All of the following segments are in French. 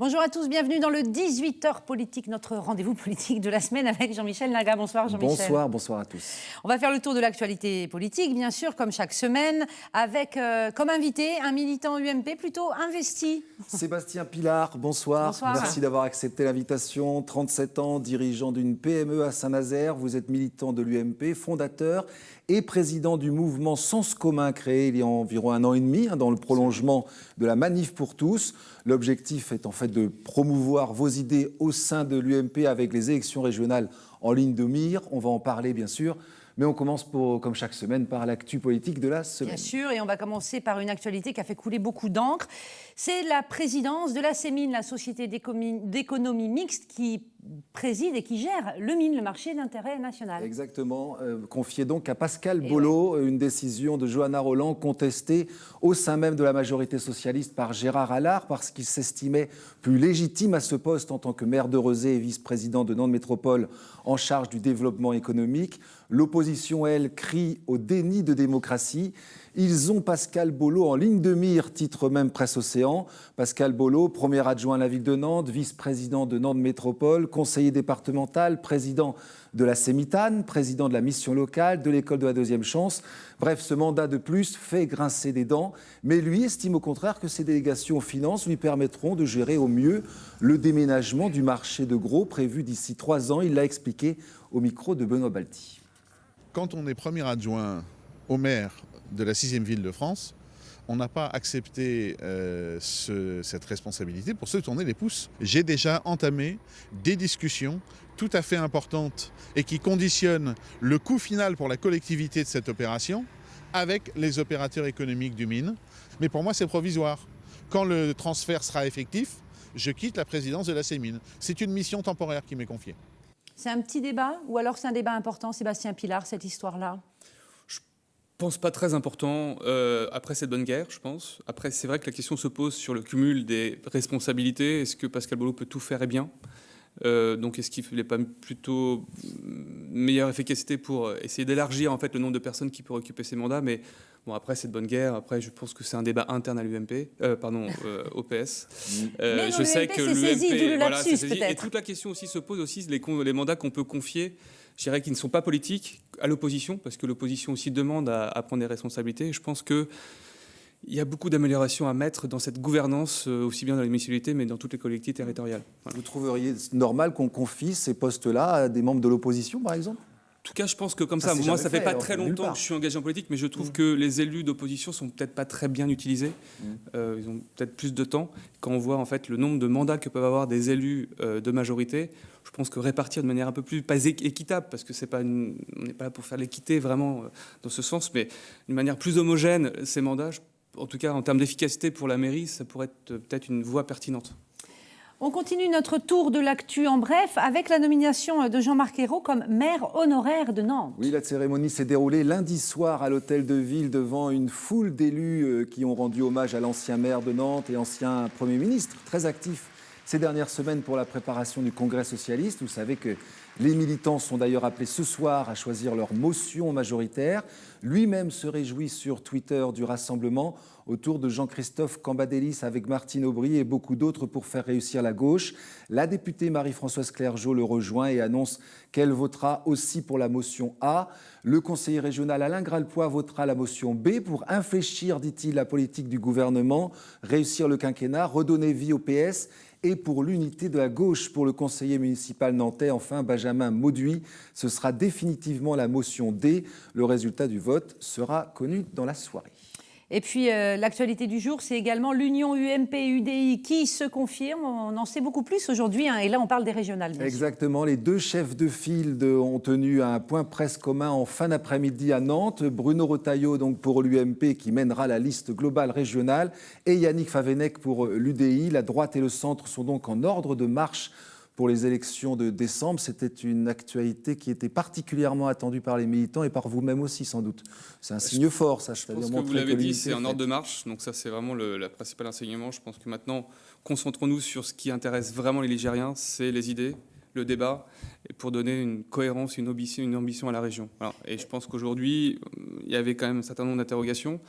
Bonjour à tous, bienvenue dans le 18h politique, notre rendez-vous politique de la semaine avec Jean-Michel Naga. Bonsoir Jean-Michel. Bonsoir à tous. On va faire le tour de l'actualité politique, bien sûr, comme chaque semaine, avec comme invité un militant UMP plutôt investi. Sébastien Pilard, bonsoir. Bonsoir. Merci d'avoir accepté l'invitation. 37 ans, dirigeant d'une PME à Saint-Nazaire. Vous êtes militant de l'UMP, fondateur et président du mouvement Sens commun créé il y a environ 1 an et demi, dans le prolongement de la Manif pour tous. L'objectif est en fait de promouvoir vos idées au sein de l'UMP avec les élections régionales en ligne de mire. On va en parler bien sûr. Mais on commence, comme chaque semaine, par l'actu politique de la semaine. Bien sûr, et on va commencer par une actualité qui a fait couler beaucoup d'encre. C'est la présidence de la CEMIN, la Société d'économie mixte, qui préside et qui gère le MIN, le marché d'intérêt national. Exactement, confié donc à Pascal Bollot, une décision de Johanna Rolland contestée au sein même de la majorité socialiste par Gérard Allard, parce qu'il s'estimait plus légitime à ce poste en tant que maire de Rezé et vice-président de Nantes Métropole en charge du développement économique. L'opposition, elle, crie au déni de démocratie. Ils ont Pascal Bollot en ligne de mire, titre même Presse Océan. Pascal Bollot, premier adjoint à la ville de Nantes, vice-président de Nantes Métropole, conseiller départemental, président de la CEMITAN, président de la mission locale, de l'école de la deuxième chance. Bref, ce mandat de plus fait grincer des dents. Mais lui estime au contraire que ses délégations aux finances lui permettront de gérer au mieux le déménagement du marché de gros prévu d'ici 3 ans. Il l'a expliqué au micro de Benoît Balti. Quand on est premier adjoint au maire de la 6e ville de France, on n'a pas accepté cette responsabilité pour se tourner les pouces. J'ai déjà entamé des discussions tout à fait importantes et qui conditionnent le coût final pour la collectivité de cette opération avec les opérateurs économiques du mine. Mais pour moi, c'est provisoire. Quand le transfert sera effectif, je quitte la présidence de la CEMIN. C'est une mission temporaire qui m'est confiée. C'est un petit débat ou alors c'est un débat important, Sébastien Pilard, cette histoire-là? Je pense pas très important. Après, c'est de bonne guerre, je pense. Après, c'est vrai que la question se pose sur le cumul des responsabilités. Est-ce que Pascal Bollot peut tout faire et bien? Donc, est-ce qu'il n'est pas plutôt meilleure efficacité pour essayer d'élargir en fait le nombre de personnes qui peuvent occuper ces mandats? Mais bon, après, c'est de bonne guerre. Après, je pense que c'est un débat interne à l'UMP, au PS. Je sais que l'UMP, voilà, et toute la question aussi se pose aussi les mandats qu'on peut confier. Je dirais qu'ils ne sont pas politiques à l'opposition, parce que l'opposition aussi demande à prendre des responsabilités. Et je pense qu'il y a beaucoup d'améliorations à mettre dans cette gouvernance, aussi bien dans les municipalités, mais dans toutes les collectivités territoriales. Voilà. Vous trouveriez normal qu'on confie ces postes-là à des membents de l'opposition, par exemple ? En tout cas, je pense que comme ça, moi, ça fait pas très longtemps que je suis engagé en politique, mais je trouve que les élus d'opposition sont peut-être pas très bien utilisés. Ils ont peut-être plus de temps. Quand on voit en fait le nombre de mandats que peuvent avoir des élus de majorité, je pense que répartir de manière un peu plus, pas équitable, parce que on n'est pas là pour faire l'équité vraiment dans ce sens, mais d'une manière plus homogène, ces mandats, en tout cas en termes d'efficacité pour la mairie, ça pourrait être peut-être une voie pertinente. On continue notre tour de l'actu en bref avec la nomination de Jean-Marc Ayrault comme maire honoraire de Nantes. Oui, la cérémonie s'est déroulée lundi soir à l'hôtel de ville devant une foule d'élus qui ont rendu hommage à l'ancien maire de Nantes et ancien Premier ministre, très actif ces dernières semaines pour la préparation du Congrès socialiste. Vous savez que les militants sont d'ailleurs appelés ce soir à choisir leur motion majoritaire. Lui-même se réjouit sur Twitter du rassemblement autour de Jean-Christophe Cambadélis avec Martine Aubry et beaucoup d'autres pour faire réussir la gauche. La députée Marie-Françoise Clergeau le rejoint et annonce qu'elle votera aussi pour la motion A. Le conseiller régional Alain Gralpoix votera la motion B pour infléchir, dit-il, la politique du gouvernement, réussir le quinquennat, redonner vie au PS et pour l'unité de la gauche. Pour le conseiller municipal nantais, enfin, Benjamin Mauduit, ce sera définitivement la motion D. Le résultat du vote sera connu dans la soirée. Et puis, l'actualité du jour, c'est également l'union UMP-UDI qui se confirme. On en sait beaucoup plus aujourd'hui, et là, on parle des régionales. Exactement. Les deux chefs de file ont tenu un point presse commun en fin d'après-midi à Nantes. Bruno Retailleau, donc pour l'UMP, qui mènera la liste globale régionale, et Yannick Favennec pour l'UDI. La droite et le centre sont donc en ordre de marche pour les élections de décembre. C'était une actualité qui était particulièrement attendue par les militants et par vous-même aussi, sans doute. C'est un signe fort, ça. Je pense que vous l'avez dit, c'est un ordre de marche. Donc ça, c'est vraiment le principal enseignement. Je pense que maintenant, concentrons-nous sur ce qui intéresse vraiment les Ligériens, c'est les idées, le débat, et pour donner une cohérence, une ambition à la région. Voilà. Et je pense qu'aujourd'hui, il y avait quand même un certain nombre d'interrogations.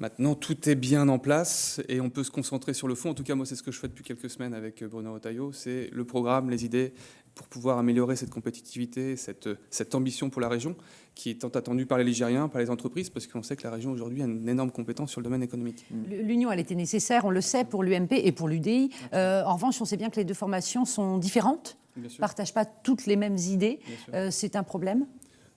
Maintenant, tout est bien en place et on peut se concentrer sur le fond. En tout cas, moi, c'est ce que je fais depuis quelques semaines avec Bruno Retailleau, c'est le programme, les idées pour pouvoir améliorer cette compétitivité, cette ambition pour la région qui est tant attendue par les Ligériens, par les entreprises, parce qu'on sait que la région aujourd'hui a une énorme compétence sur le domaine économique. L'union, elle était nécessaire, on le sait, pour l'UMP et pour l'UDI. En revanche, on sait bien que les deux formations sont différentes, ne partagent pas toutes les mêmes idées. C'est un problème ?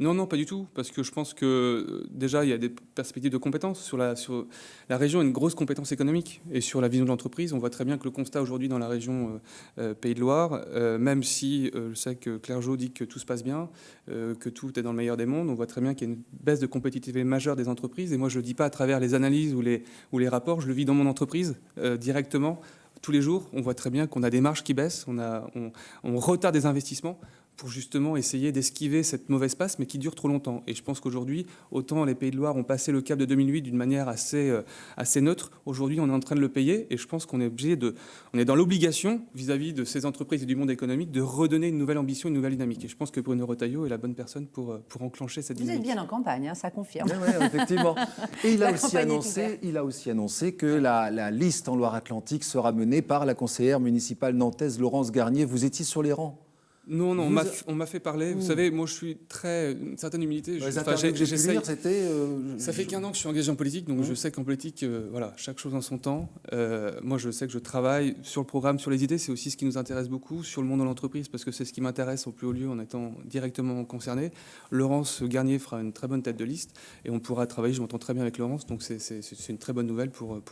Non, pas du tout, parce que je pense que déjà, il y a des perspectives de compétences. Sur la région, une grosse compétence économique. Et sur la vision de l'entreprise, on voit très bien que le constat aujourd'hui dans la région Pays de Loire, même si je sais que Claire Jo dit que tout se passe bien, que tout est dans le meilleur des mondes, on voit très bien qu'il y a une baisse de compétitivité majeure des entreprises. Et moi, je ne le dis pas à travers les analyses ou les rapports, je le vis dans mon entreprise directement. Tous les jours, on voit très bien qu'on a des marges qui baissent, on retarde des investissements pour justement essayer d'esquiver cette mauvaise passe, mais qui dure trop longtemps. Et je pense qu'aujourd'hui, autant les Pays de Loire ont passé le cap de 2008 d'une manière assez neutre, aujourd'hui on est en train de le payer, et je pense qu'on est on est dans l'obligation, vis-à-vis de ces entreprises et du monde économique, de redonner une nouvelle ambition, une nouvelle dynamique. Et je pense que Bruno Retailleau est la bonne personne pour enclencher cette dynamique. Vous êtes bien en campagne, ça confirme. Oui, effectivement. Et il a aussi annoncé que la liste en Loire-Atlantique sera menée par la conseillère municipale nantaise Laurence Garnier. Vous étiez sur les rangs. Non, on m'a fait parler. Vous savez, moi, je suis une certaine humilité. C'était... Ça fait qu'1 an que je suis engagé en politique, donc je sais qu'en politique, chaque chose en son temps. Moi, je sais que je travaille sur le programme, sur les idées. C'est aussi ce qui nous intéresse beaucoup, sur le monde de l'entreprise, parce que c'est ce qui m'intéresse au plus haut lieu en étant directement concerné. Laurence Garnier fera une très bonne tête de liste et on pourra travailler. Je m'entends très bien avec Laurence, donc c'est une très bonne nouvelle pour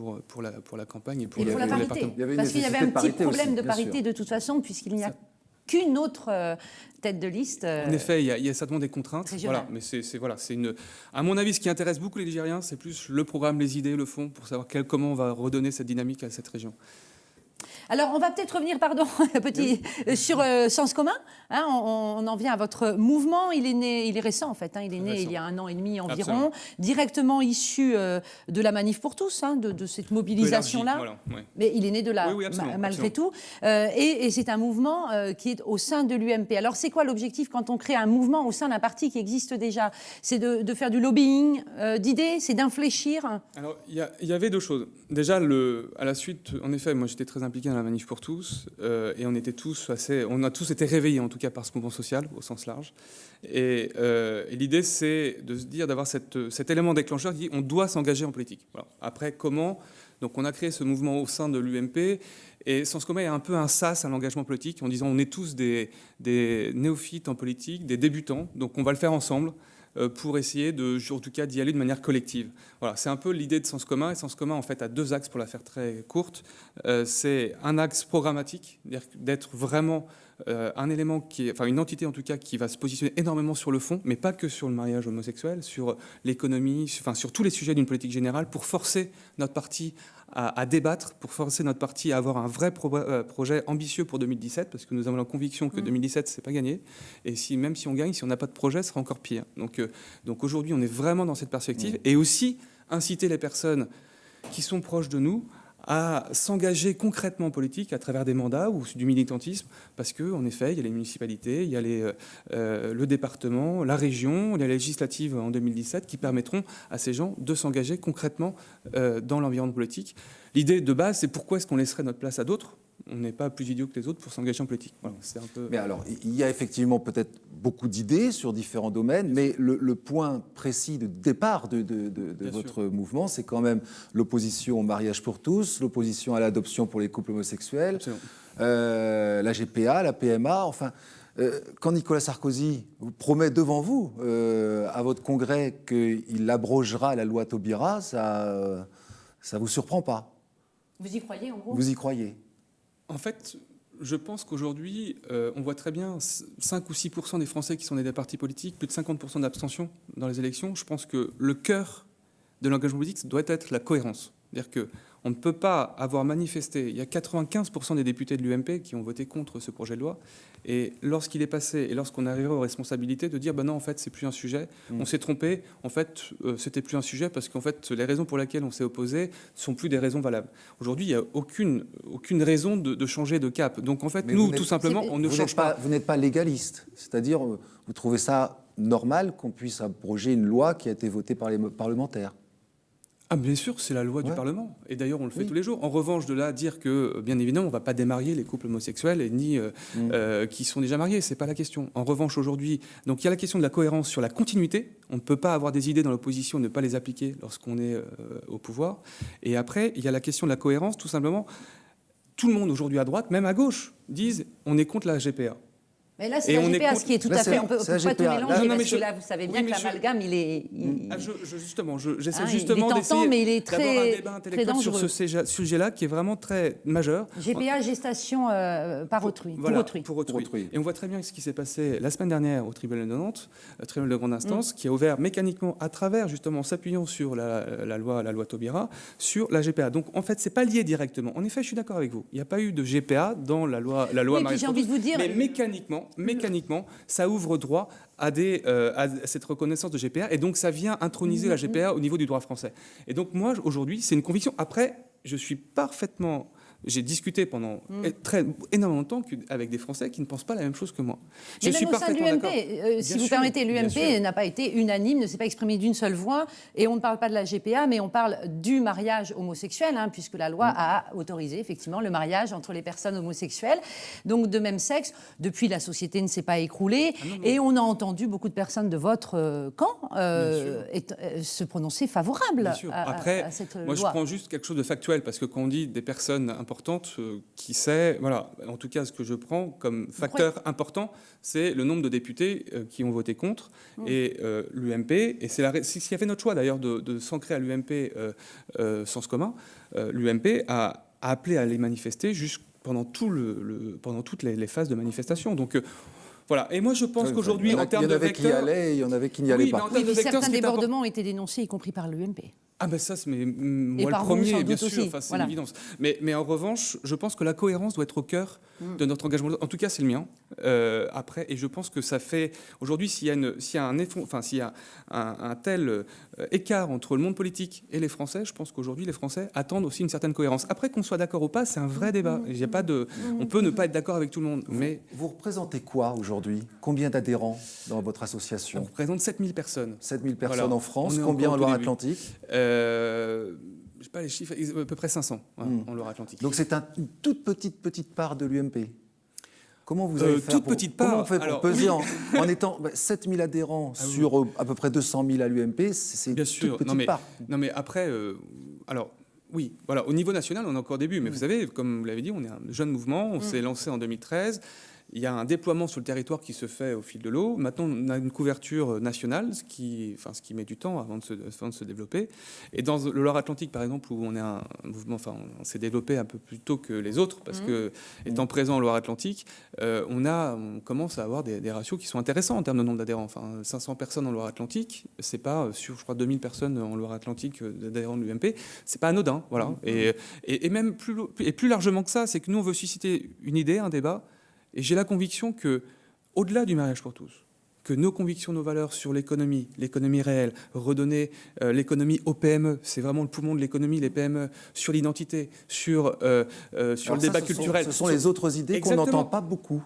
la campagne et pour la parité. Parce qu'il y avait un petit problème de parité de toute façon, puisqu'il n'y a qu'une autre tête de liste. En effet, il y a certainement des contraintes. Voilà, mais à mon avis, ce qui intéresse beaucoup les Ligériens, c'est plus le programme, les idées, le fond, pour savoir comment on va redonner cette dynamique à cette région. Alors, on va peut-être revenir, sur Sens commun. On en vient à votre mouvement. Il est récent, en fait. Il est né il y a 1 an et demi environ, absolument. Directement issu de la Manif pour tous, de cette mobilisation-là. Voilà, ouais. Mais il est né de là, malgré absolument. tout. Et c'est un mouvement qui est au sein de l'UMP. Alors, c'est quoi l'objectif quand on crée un mouvement au sein d'un parti qui existe déjà ? C'est de faire du lobbying d'idées, c'est d'infléchir. Alors, il y avait 2 choses. Déjà, à la suite, en effet, moi, j'étais très impliqué dans la Manif pour tous, et on a tous été réveillés, en tout cas, par ce mouvement social, au sens large. Et l'idée, c'est de se dire, d'avoir cet élément déclencheur qui dit on doit s'engager en politique. Voilà. Après, comment ? Donc, on a créé ce mouvement au sein de l'UMP, et Sens commun est un peu un sas à l'engagement politique, en disant on est tous des néophytes en politique, des débutants, donc on va le faire ensemble, pour essayer en tout cas d'y aller de manière collective. Voilà, c'est un peu l'idée de Sens commun. Et Sens commun, en fait, a 2 axes pour la faire très courte. C'est un axe programmatique, d'être vraiment un élément une entité en tout cas qui va se positionner énormément sur le fond, mais pas que sur le mariage homosexuel, sur l'économie, sur tous les sujets d'une politique générale, pour forcer notre parti à débattre, pour forcer notre parti à avoir un vrai projet ambitieux pour 2017, parce que nous avons la conviction que 2017, c'est pas gagné. Et même si on gagne, si on n'a pas de projet, ce sera encore pire. Donc aujourd'hui, on est vraiment dans cette perspective. Et aussi inciter les personnes qui sont proches de nous à s'engager concrètement en politique à travers des mandats ou du militantisme, parce qu'en effet, il y a les municipalités, il y a le département, la région, les législatives en 2017 qui permettront à ces gens de s'engager concrètement dans l'environnement politique. L'idée de base, c'est pourquoi est-ce qu'on laisserait notre place à d'autres ? On n'est pas plus idiot que les autres pour s'engager en politique. Voilà, c'est un peu... Mais alors, il y a effectivement peut-être beaucoup d'idées sur différents domaines, mais le point précis de départ de votre mouvement, c'est quand même l'opposition au mariage pour tous, l'opposition à l'adoption pour les couples homosexuels, la GPA, la PMA, enfin... quand Nicolas Sarkozy promet devant vous, à votre congrès, qu'il abrogera la loi Taubira, ça vous surprend pas ? Vous y croyez, en gros ? Vous y croyez ? En fait, je pense qu'aujourd'hui, on voit très bien 5 ou 6% des Français qui sont des partis politiques, plus de 50% d'abstention dans les élections. Je pense que le cœur de l'engagement politique doit être la cohérence. C'est-à-dire qu'on ne peut pas avoir manifesté. Il y a 95% des députés de l'UMP qui ont voté contre ce projet de loi. Et lorsqu'il est passé, et lorsqu'on arrivera aux responsabilités, de dire non, en fait, c'est plus un sujet. On s'est trompé. En fait, c'était plus un sujet parce qu'en fait, les raisons pour lesquelles on s'est opposé ne sont plus des raisons valables. Aujourd'hui, il n'y a aucune raison de changer de cap. Donc, en fait, mais nous, tout simplement, on ne change pas. Vous n'êtes pas légaliste. C'est-à-dire, vous trouvez ça normal qu'on puisse abroger une loi qui a été votée par les parlementaires ? Ah, bien sûr, c'est la loi du Parlement. Et d'ailleurs, on le fait tous les jours. En revanche, de là à dire que, bien évidemment, on ne va pas démarier les couples homosexuels ni qui sont déjà mariés. Ce n'est pas la question. En revanche, aujourd'hui, donc il y a la question de la cohérence sur la continuité. On ne peut pas avoir des idées dans l'opposition et ne pas les appliquer lorsqu'on est au pouvoir. Et après, il y a la question de la cohérence, tout simplement. Tout le monde aujourd'hui à droite, même à gauche, disent on est contre la GPA. Mais là, c'est la GPA, ce qui est tout à fait... On ne peut pas tout mélanger, parce que là, vous savez bien que l'amalgame, il est... J'essaie justement d'essayer d'avoir un débat intellectuel sur ce sujet-là, qui est vraiment très majeur. GPA, gestation par autrui, pour autrui. Et on voit très bien ce qui s'est passé la semaine dernière au tribunal de Nantes, le tribunal de grande instance, qui a ouvert mécaniquement, à travers, justement, en s'appuyant sur la loi Taubira, sur la GPA. Donc, en fait, ce n'est pas lié directement. En effet, je suis d'accord avec vous. Il n'y a pas eu de GPA dans la loi mariage j'ai envie de vous dire... Mais mécaniquement, ça ouvre droit à cette reconnaissance de GPA, et donc ça vient introniser la GPA au niveau du droit français. Et donc moi, aujourd'hui, c'est une conviction. Après, je suis parfaitement... J'ai discuté pendant énormément de temps avec des Français qui ne pensent pas la même chose que moi. Mais même au sein de l'UMP, si vous permettez, l'UMP n'a pas été unanime, ne s'est pas exprimé d'une seule voix, et on ne parle pas de la GPA, mais on parle du mariage homosexuel, puisque la loi a autorisé effectivement le mariage entre les personnes homosexuelles, donc de même sexe. Depuis, la société ne s'est pas écroulée, et on a entendu beaucoup de personnes de votre camp se prononcer favorable à cette loi. Moi, je prends juste quelque chose de factuel, parce que quand on dit des personnes importante, qui sait, voilà, en tout cas ce que je prends comme facteur important, c'est le nombre de députés qui ont voté contre, et l'UMP, et c'est ce qui a fait notre choix d'ailleurs de s'ancrer à l'UMP Sens commun. L'UMP a appelé à les manifester pendant toutes les phases de manifestation. Donc voilà. Et moi, je pense qu'aujourd'hui, en termes de vecteurs... Il y en avait qui n'y allaient pas. Oui, mais certains débordements ont été dénoncés, y compris par l'UMP. Ah ben ça, c'est moi le premier, bien sûr, c'est une évidence. Mais en revanche, je pense que la cohérence doit être au cœur de notre engagement. En tout cas, c'est le mien. Après, et je pense que ça fait... Aujourd'hui, s'il y a un tel écart entre le monde politique et les Français, je pense qu'aujourd'hui, les Français attendent aussi une certaine cohérence. Après, qu'on soit d'accord ou pas, c'est un vrai débat. Il y a pas de... On peut ne pas être d'accord avec tout le monde. Mais... Vous représentez quoi aujourd'hui? Combien d'adhérents dans votre association? On représente 7000 personnes. 7000 personnes en France, combien en Loire-Atlantique? Je n'ai pas les chiffres, à peu près 500 en Loire-Atlantique. Donc c'est une toute petite part de l'UMP. Comment vous allez faire comment on fait pour peser en étant 7000 adhérents sur à peu près 200 000 à l'UMP, c'est une toute petite part. Non mais après, oui, voilà, au niveau national, on est encore au début, mais vous savez, comme vous l'avez dit, on est un jeune mouvement, on s'est lancé en 2013. Il y a un déploiement sur le territoire qui se fait au fil de l'eau. Maintenant, on a une couverture nationale, ce qui met du temps avant de se développer. Et dans le Loire-Atlantique, par exemple, où on est un mouvement, on s'est développé un peu plus tôt que les autres, parce que étant présent en Loire-Atlantique, on commence à avoir des ratios qui sont intéressants en termes de nombre d'adhérents. 500 personnes en Loire-Atlantique, c'est pas sur, je crois, 2000 personnes en Loire-Atlantique d'adhérents de l'UMP, c'est pas anodin, voilà. Et même plus largement que ça, c'est que nous, on veut susciter une idée, un débat. Et j'ai la conviction que, au-delà du mariage pour tous, que nos convictions, nos valeurs sur l'économie réelle, redonner l'économie aux PME, c'est vraiment le poumon de l'économie, les PME, sur l'identité, sur le débat culturel. Ce sont les autres idées qu'on n'entend pas beaucoup.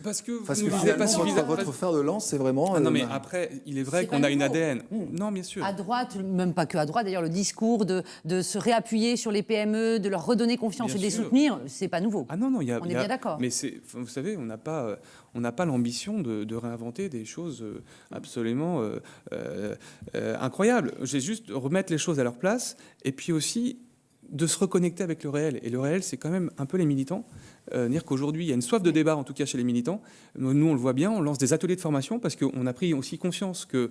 Parce que finalement, votre fer de lance, c'est vraiment... non, mais après, il est vrai qu'on a une ADN. Non, bien sûr. À droite, même pas que à droite, d'ailleurs, le discours de se réappuyer sur les PME, de leur redonner confiance et de les soutenir, c'est pas nouveau. Ah non, on est bien d'accord. Mais vous savez, on n'a pas l'ambition de réinventer des choses absolument incroyables. J'ai juste remettre les choses à leur place, et puis aussi de se reconnecter avec le réel. Et le réel, c'est quand même un peu les militants. Dire qu'aujourd'hui, il y a une soif de débat, en tout cas chez les militants. Nous, on le voit bien, on lance des ateliers de formation parce qu'on a pris aussi conscience que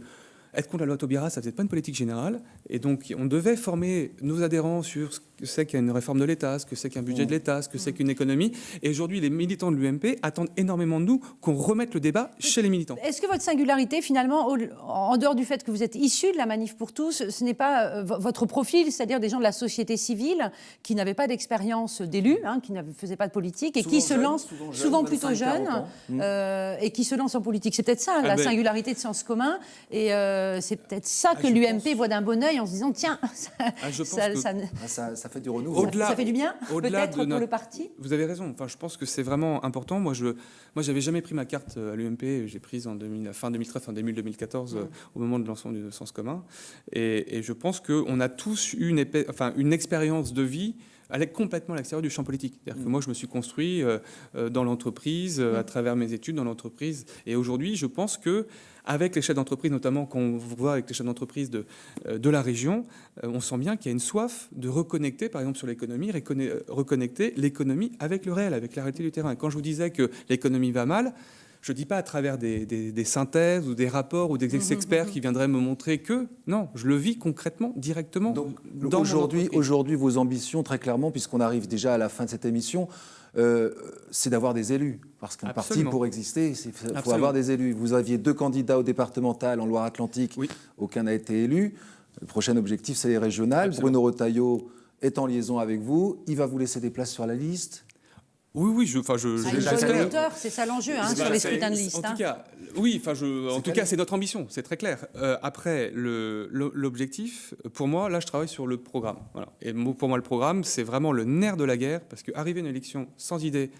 être contre la loi Taubira, ça ne faisait pas une politique générale. Et donc, on devait former nos adhérents sur ce que c'est qu'une réforme de l'État, ce que c'est qu'un budget de l'État, ce que c'est qu'une économie. Et aujourd'hui, les militants de l'UMP attendent énormément de nous qu'on remette le débat chez les militants. Est-ce que votre singularité, finalement, en dehors du fait que vous êtes issu de la Manif pour tous, ce n'est pas votre profil, c'est-à-dire des gens de la société civile qui n'avaient pas d'expérience d'élu, qui ne faisaient pas de politique et qui se lancent, souvent plutôt jeunes, et qui se lancent en politique. C'est peut-être ça, la singularité de Sens commun. Et c'est peut-être ça que l'UMP voit d'un bon œil en se disant tiens, ça fait du renouveau. Ça fait du bien, peut-être, pour le parti. Vous avez raison. Enfin, je pense que c'est vraiment important. Moi, j'avais jamais pris ma carte à l'UMP. J'ai prise fin 2013, fin 2014, au moment de lancement du Sens commun. Et je pense qu'on a tous eu une expérience de vie complètement à l'extérieur du champ politique. C'est-à-dire que moi, je me suis construit dans l'entreprise, à travers mes études dans l'entreprise. Et aujourd'hui, je pense que avec les chefs d'entreprise, notamment quand on voit avec les chefs d'entreprise de la région, on sent bien qu'il y a une soif de reconnecter, par exemple sur l'économie, reconnecter l'économie avec le réel, avec la réalité du terrain. Et quand je vous disais que l'économie va mal, je ne dis pas à travers des synthèses ou des rapports ou des experts qui viendraient me montrer que, non, je le vis concrètement, directement. Donc aujourd'hui, vos ambitions, très clairement, puisqu'on arrive déjà à la fin de cette émission, c'est d'avoir des élus. Parce qu'un parti, pour exister, il faut avoir des élus. Vous aviez 2 candidats au départemental en Loire-Atlantique, aucun n'a été élu. Le prochain objectif, c'est les régionales. Bruno Retailleau est en liaison avec vous. Il va vous laisser des places sur la liste. Oui, c'est ça l'enjeu sur les scrutins de liste. En tout cas, c'est notre ambition, c'est très clair. Après, l'objectif, pour moi, là, je travaille sur le programme. Voilà. Et pour moi, le programme, c'est vraiment le nerf de la guerre, parce qu'arriver à une élection sans idée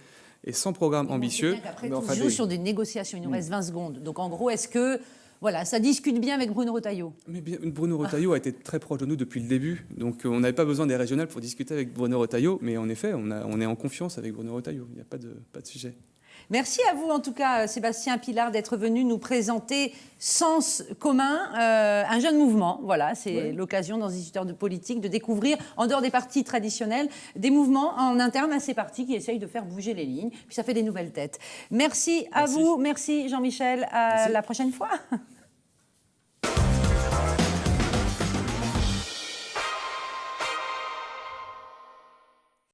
et sans programme ambitieux... Après, on joue sur des négociations, il nous reste 20 secondes. Donc, en gros, est-ce que... Voilà, ça discute bien avec Bruno Retailleau. Mais Bruno Retailleau a été très proche de nous depuis le début, donc on n'avait pas besoin des régionales pour discuter avec Bruno Retailleau, mais en effet, on est en confiance avec Bruno Retailleau, il n'y a pas de sujet. Merci à vous, en tout cas, Sébastien Pilard, d'être venu nous présenter Sens commun, un jeune mouvement. Voilà, c'est l'occasion dans Instituteurs de politique de découvrir, en dehors des partis traditionnels, des mouvements en interne à ces partis qui essayent de faire bouger les lignes. Puis ça fait des nouvelles têtes. Merci à vous, merci Jean-Michel, à la prochaine fois.